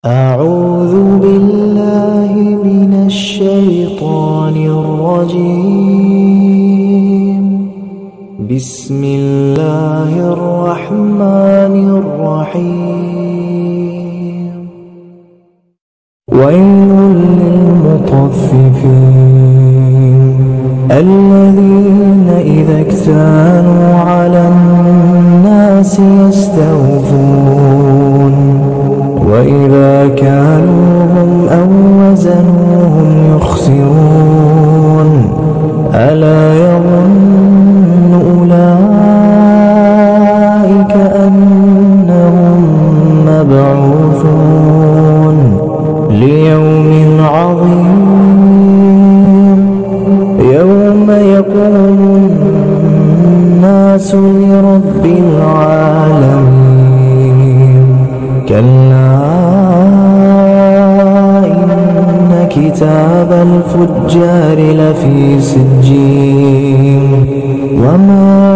أعوذ بالله من الشيطان الرجيم. بسم الله الرحمن الرحيم. ويل للمطففين الذين إذا اكتالوا على الناس يستوفون وإذا كالوهم أو وزنوهم يخسرون. ألا يظن أولئك أنهم مبعوثون ليوم عظيم يوم يقوم الناس لرب العالمين. كلا إن كتاب الفجار لفي سجين وما